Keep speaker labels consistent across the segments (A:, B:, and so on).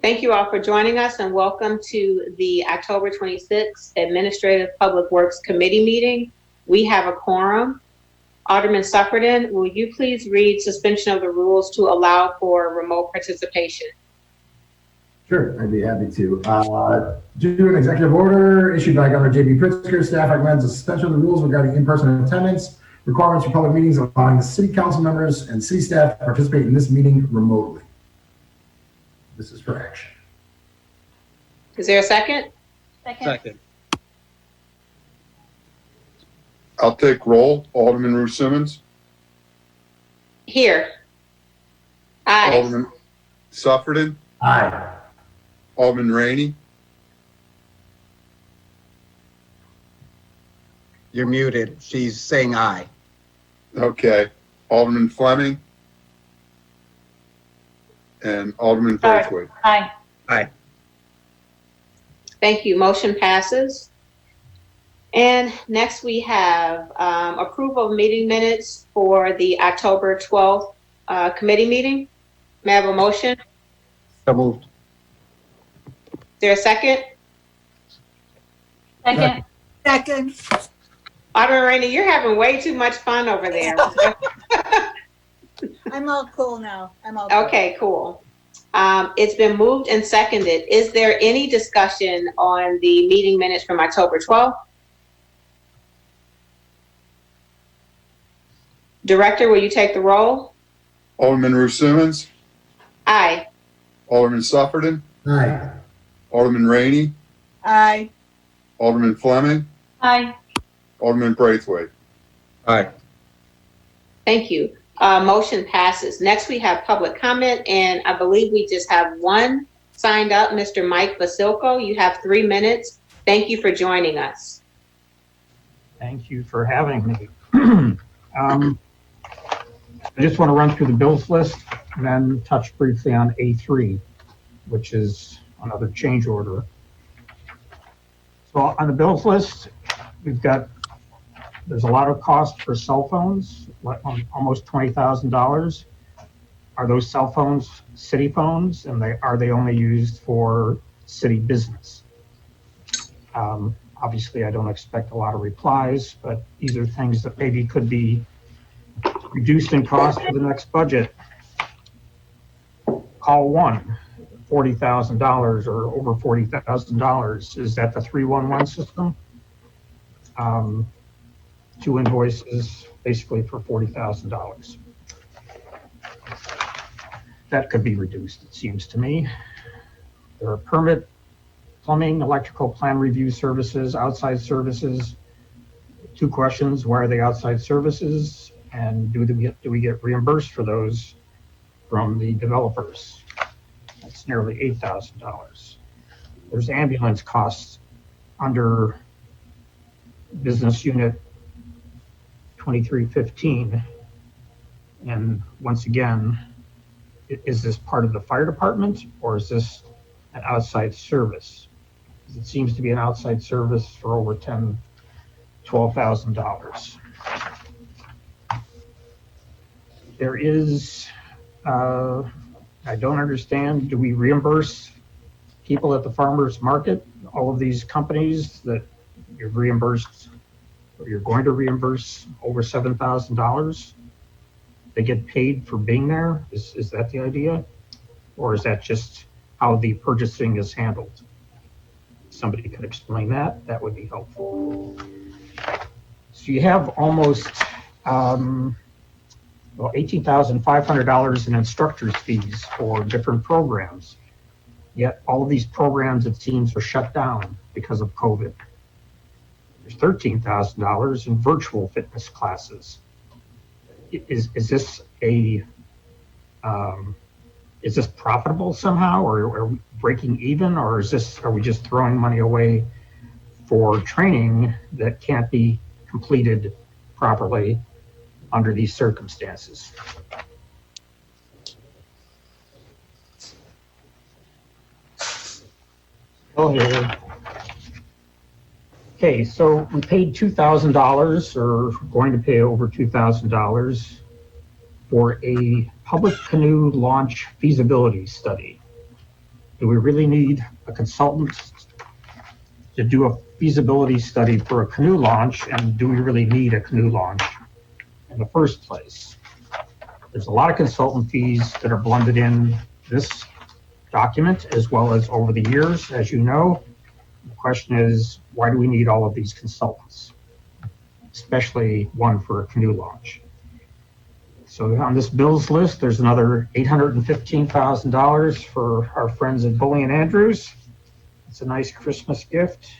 A: Thank you all for joining us and welcome to the October 26th Administrative Public Works Committee meeting. We have a quorum. Alderman Suffredin, will you please read suspension of the rules to allow for remote participation?
B: Sure, I'd be happy to. Due to an executive order issued by Governor J.B. Pritzker, staff recommends a suspension of the rules regarding in-person attendance, requirements for public meetings, allowing the city council members and city staff to participate in this meeting remotely. This is for action.
A: Is there a second?
C: Second.
D: I'll take roll. Alderman Ruth Simmons.
A: Here. Aye.
D: Alderman Suffredin.
B: Aye.
D: Alderman Rainey.
C: You're muted. She's saying aye.
D: Okay. Alderman Fleming. And Alderman Braithwaite.
A: Aye.
C: Aye.
A: Thank you. Motion passes. And next we have approval of meeting minutes for the October 12th committee meeting. May I have a motion?
C: So moved.
A: Is there a second?
E: Second.
A: Alderman Rainey, you're having way too much fun over there.
E: I'm all cool now.
A: Okay, cool. It's been moved and seconded. Is there any discussion on the meeting minutes from October 12th? Director, will you take the roll?
D: Alderman Ruth Simmons.
A: Aye.
D: Alderman Suffredin.
B: Aye.
D: Alderman Rainey.
E: Aye.
D: Alderman Fleming.
A: Aye.
D: Alderman Braithwaite.
C: Aye.
A: Thank you. Motion passes. Next, we have public comment, and I believe we just have one signed up, Mr. Mike Vasilko. You have 3 minutes. Thank you for joining us.
F: Thank you for having me. I just want to run through the bills list and then touch briefly on A3, which is another change order. So on the bills list, there's a lot of cost for cell phones, almost $20,000. Are those cell phones city phones, and are they only used for city business? Obviously, I don't expect a lot of replies, but these are things that maybe could be reduced in cost for the next budget. Call one, $40,000 or over $40,000. Is that the 311 system? 2 invoices, basically for $40,000. That could be reduced, it seems to me. There are permit, plumbing, electrical plan review services, outside services. 2 questions: why are they outside services? And do we get reimbursed for those from the developers? That's nearly $8,000. There's ambulance costs under business unit 2315. And once again, is this part of the fire department or is this an outside service? It seems to be an outside service for over $12,000. There is, I don't understand, do we reimburse people at the farmers market? All of these companies that you've reimbursed, or you're going to reimburse over $7,000, they get paid for being there? Is that the idea? Or is that just how the purchasing is handled? Somebody could explain that, that would be helpful. So you have almost $18,500 in instructors' fees for different programs. Yet all of these programs, it seems, are shut down because of COVID. There's $13,000 in virtual fitness classes. Is this profitable somehow, or are we breaking even, or are we just throwing money away for training that can't be completed properly under these circumstances? Go ahead. Okay, so we paid $2,000, or going to pay over $2,000 for a public canoe launch feasibility study. do we really need a consultant to do a feasibility study for a canoe launch? And do we really need a canoe launch in the first place? There's a lot of consultant fees that are blended in this document as well as over the years, as you know. The question is, why do we need all of these consultants, especially one for a canoe launch? So on this bills list, there's another $815,000 for our friends at Bully and Andrews. It's a nice Christmas gift.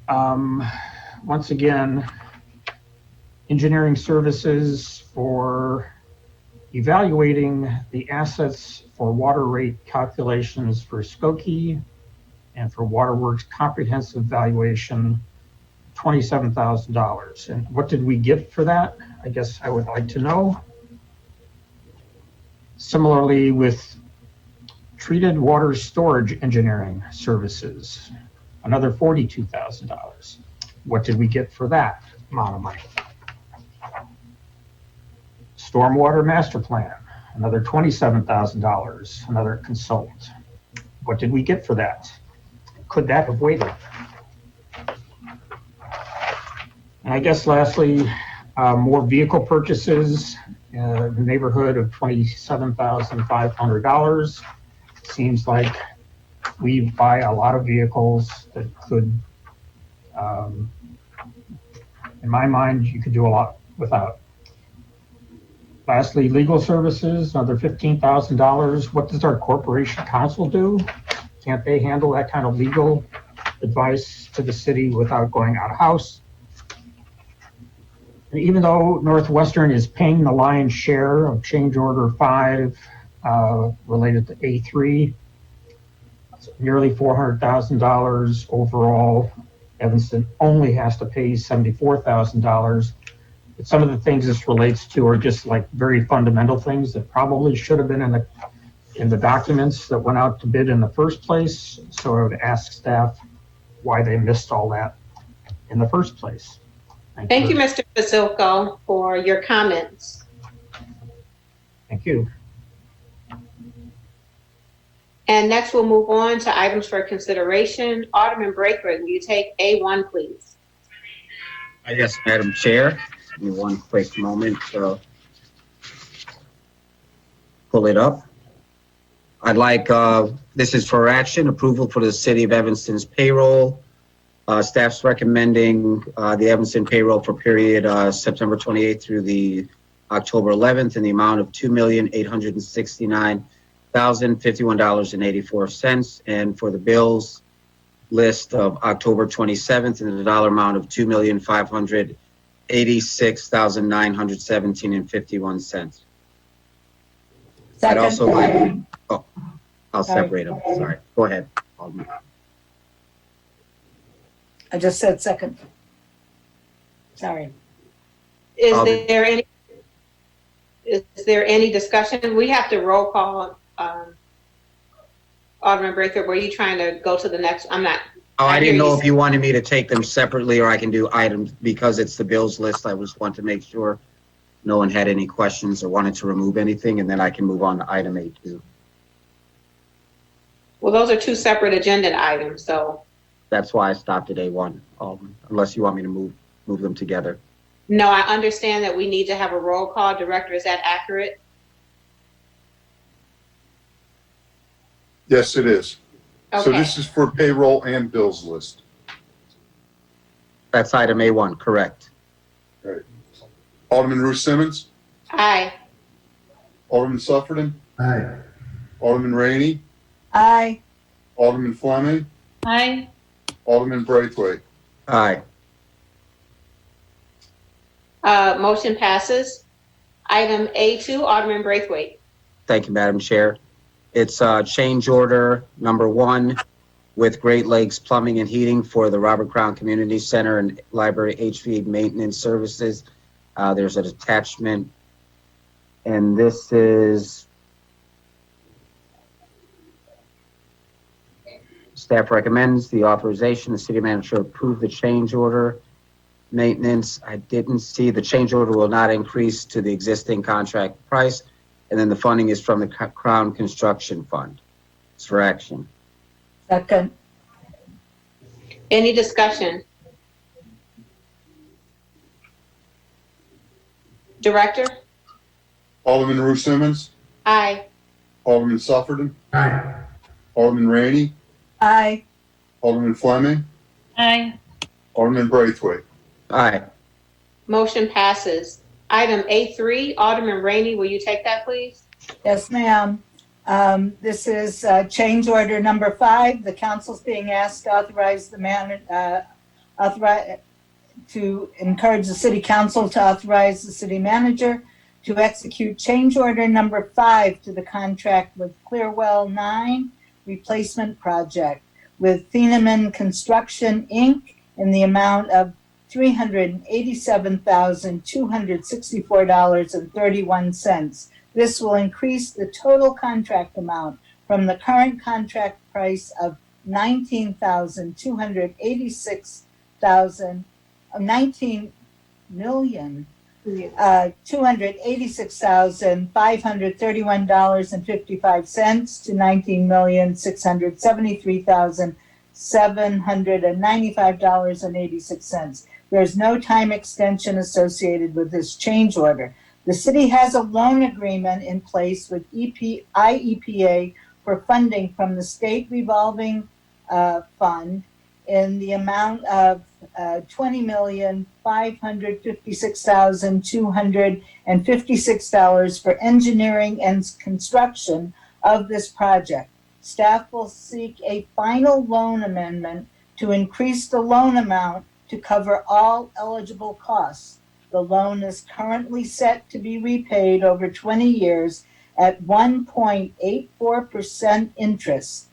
F: Once again, engineering services for evaluating the assets for water rate calculations for Skokie and for Waterworks comprehensive valuation, $27,000. And what did we get for that? I guess I would like to know. Similarly, with treated water storage engineering services, another $42,000. What did we get for that amount of money? Stormwater master plan, another $27,000, another consultant. What did we get for that? Could that have waited? And I guess lastly, more vehicle purchases in the neighborhood of $27,500. Seems like we buy a lot of vehicles that could, in my mind, you could do a lot without. Lastly, legal services, another $15,000. What does our corporation counsel do? Can't they handle that kind of legal advice to the city without going out of house? And even though Northwestern is paying the lion's share of change order 5 related to A3, it's nearly $400,000 overall. Evanston only has to pay $74,000. But some of the things this relates to are just like very fundamental things that probably should have been in the documents that went out to bid in the first place. So I would ask staff why they missed all that in the first place.
A: Thank you, Mr. Basilko, for your comments.
F: Thank you.
A: And next we'll move on to items for consideration. Alderman Braithwaite, will you take A1, please?
C: Yes, Madam Chair. Give me one quick moment to pull it up. I'd like, this is for action, approval for the City of Evanston's payroll. Staff's recommending the Evanston payroll for period September 28th through the October 11th in the amount of $2,869,051.84, and for the bills list of October 27th in the dollar amount of $2,586,917.51. I'd also like, oh, I'll separate them. Sorry. Go ahead, Alderman.
E: I just said second. Sorry.
A: Is there any discussion? We have to roll call. Alderman Braithwaite, were you trying to go to the next? I'm not.
C: Oh, I didn't know if you wanted me to take them separately or I can do items because it's the bills list. I just want to make sure no one had any questions or wanted to remove anything, and then I can move on to item A2.
A: Well, those are two separate agenda items, so.
C: That's why I stopped at A1, unless you want me to move them together.
A: No, I understand that we need to have a roll call. Director, is that accurate?
D: Yes, it is. So
A: Okay.
D: this is for payroll and bills list.
C: That's item A1, correct.
D: Alderman Ruth Simmons,
A: Aye.
D: Alderman Sufferton,
B: Aye.
D: Alderman Rainey,
E: Aye.
D: Alderman Fleming,
A: Aye.
D: Alderman Braithwaite.
C: Aye.
A: Motion passes. Item A2, Alderman Braithwaite.
C: Thank you, Madam Chair. It's change order number 1 with Great Lakes Plumbing and Heating for the Robert Crown Community Center and Library HV maintenance services. There's an attachment, and this is staff recommends the authorization. The city manager approve the change order. Maintenance, I didn't see the change order will not increase to the existing contract price. and then the funding is from the Crown Construction Fund. It's for action.
E: Second.
A: Any discussion? Director?
D: Alderman Ruth Simmons,
A: Aye.
D: Alderman Sufferton,
B: Aye.
D: Alderman Rainey,
E: Aye.
D: Alderman Fleming,
G: Aye.
D: Alderman Braithwaite.
C: Aye.
A: Motion passes. Item A3, Alderman Rainey, will you take that, please?
E: Yes, ma'am. This is change order number 5. The council's being asked to authorize to encourage the city council to authorize the city manager to execute change order number 5 to the contract with Clearwell 9 replacement project with Thieneman Construction, Inc. in the amount of $387,264.31. This will increase the total contract amount from the current contract price of $19,286,531.55 to $19,673,795.86. There's no time extension associated with this change order. The city has a loan agreement in place with IEPA for funding from the state revolving fund in the amount of $20,556,256 for engineering and construction of this project. Staff will seek a final loan amendment to increase the loan amount to cover all eligible costs. The loan is currently set to be repaid over 20 years at 1.84% interest.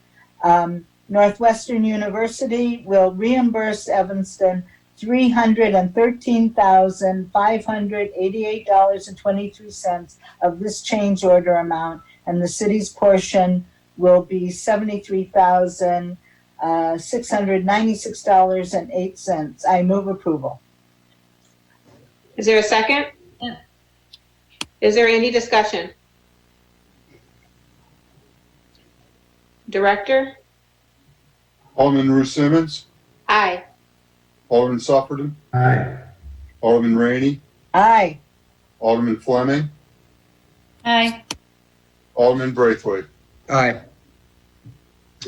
E: Northwestern University will reimburse Evanston $313,588.23 of this change order amount, and the city's portion will be $73,696.08. I move approval.
A: Is there a second?
G: Yeah.
A: Is there any discussion? Director?
D: Alderman Ruth Simmons,
A: Aye.
D: Alderman Sufferton,
B: Aye.
D: Alderman Rainey,
E: Aye.
D: Alderman Fleming,
G: Aye.
D: Alderman Braithwaite.
C: Aye.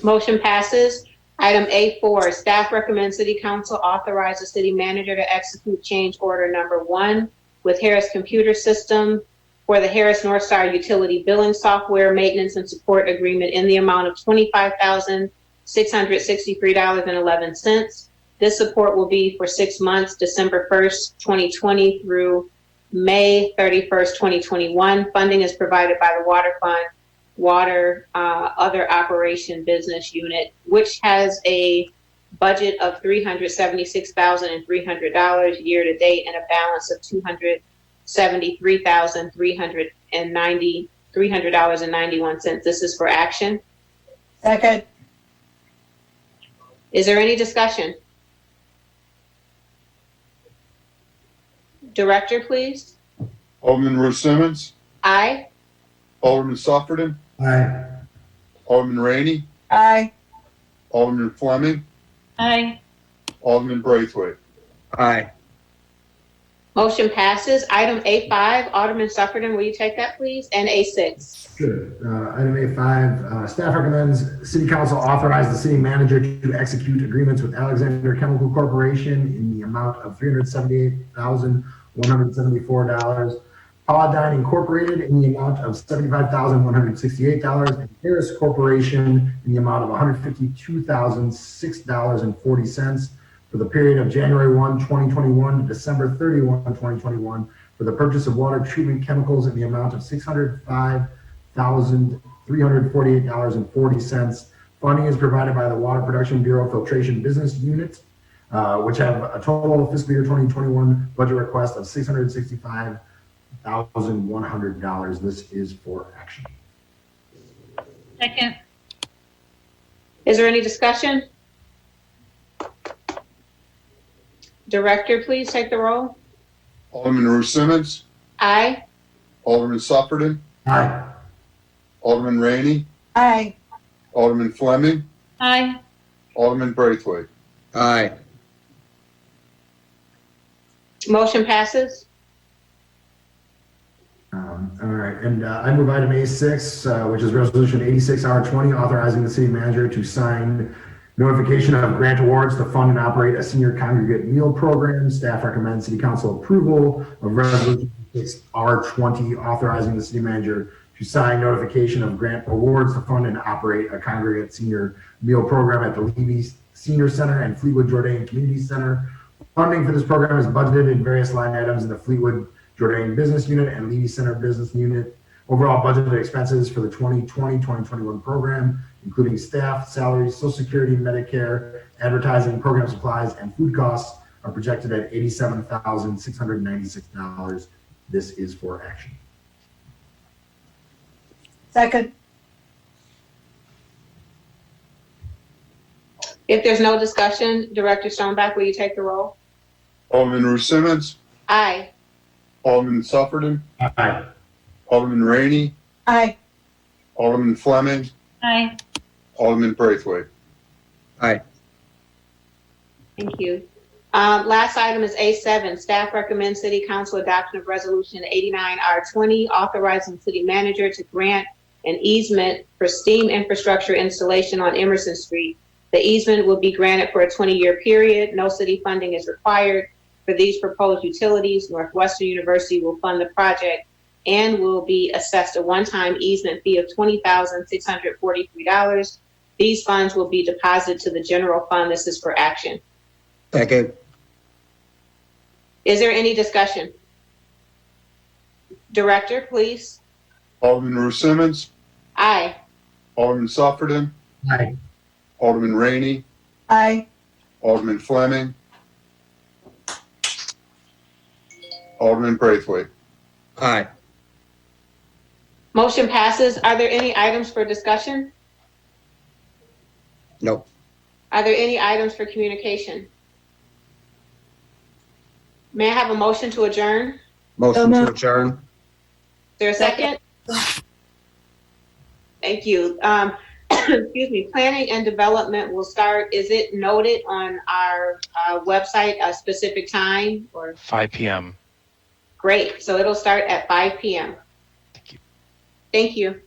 A: Motion passes. Item A4, staff recommends City Council authorize the city manager to execute change order number 1 with Harris Computer System for the Harris Northstar Utility Billing Software Maintenance and Support Agreement in the amount of $25,663.11. This support will be for 6 months, December 1st, 2020 through May 31st, 2021. Funding is provided by the Water Fund Water Other Operation Business Unit, which has a budget of $376,300 year to date and a balance of $273,391. This is for action.
E: Second.
A: Is there any discussion? Director, please.
D: Alderman Ruth Simmons,
A: Aye.
D: Alderman Sufferton,
B: Aye.
D: Alderman Rainey,
E: Aye.
D: Alderman Fleming,
G: Aye.
D: Alderman Braithwaite.
C: Aye.
A: Motion passes. Item A5, Alderman Sufferton, will you take that, please? And A6.
B: Sure. Item A5, staff recommends City Council authorize the city manager to execute agreements with Alexander Chemical Corporation in the amount of $378,174, Paladine Incorporated in the amount of $75,168, and Harris Corporation in the amount of $152,006.40 for the period of January 1, 2021 to December 31, 2021 for the purchase of water treatment chemicals in the amount of $605,348.40. Funding is provided by the Water Production Bureau Filtration Business Unit, which have a total fiscal year 2021 budget request of $665,100. This is for action.
G: Second.
A: Is there any discussion? Director, please take the roll.
D: Alderman Ruth Simmons,
A: Aye.
D: Alderman Sufferton,
B: Aye.
D: Alderman Rainey,
E: Aye.
D: Alderman Fleming,
G: Aye.
D: Alderman Braithwaite.
C: Aye.
A: Motion passes.
B: All right, and I move item A6, which is resolution 86R20, authorizing the city manager to sign notification of grant awards to fund and operate a senior congregate meal program. Staff recommends city council approval of resolution 86R20, authorizing the city manager to sign notification of grant awards to fund and operate a congregate senior meal program at the Levy Senior Center and Fleetwood Jourdain Community Center. Funding for this program is budgeted in various line items in the Fleetwood Jourdain Business Unit and Levy Center Business Unit. Overall budgeted expenses for the 2020-2021 program, including staff, salaries, Social Security, Medicare, advertising, program supplies, and food costs, are projected at $87,696. This is for action.
E: Second.
A: If there's no discussion, Director Stoneback, will you take the roll?
D: Alderman Ruth Simmons,
A: Aye.
D: Alderman Sufferton,
B: Aye.
D: Alderman Rainey,
E: Aye.
D: Alderman Fleming,
G: Aye.
D: Alderman Braithwaite.
C: Aye.
A: Thank you. Last item is A7. Staff recommends city council adoption of resolution 89R20, authorizing city manager to grant an easement for steam infrastructure installation on Emerson Street. The easement will be granted for a 20-year period. No city funding is required for these proposed utilities. Northwestern University will fund the project and will be assessed a one-time easement fee of $20,643. These funds will be deposited to the general fund. This is for action.
C: Second.
A: Is there any discussion? Director, please.
D: Alderman Ruth Simmons,
A: Aye.
D: Alderman Sufferton,
B: Aye.
D: Alderman Rainey,
E: Aye.
D: Alderman Fleming, Alderman Braithwaite.
C: Aye.
A: Motion passes. Are there any items for discussion?
C: Nope.
A: Are there any items for communication? May I have a motion to adjourn?
C: Motion to adjourn.
A: Is there a second? Thank you. Excuse me. Planning and development will start. Is it noted on our website a specific time or?
H: 5 p.m.
A: Great. So it'll start at 5 p.m.
H: Thank you.
A: Thank you.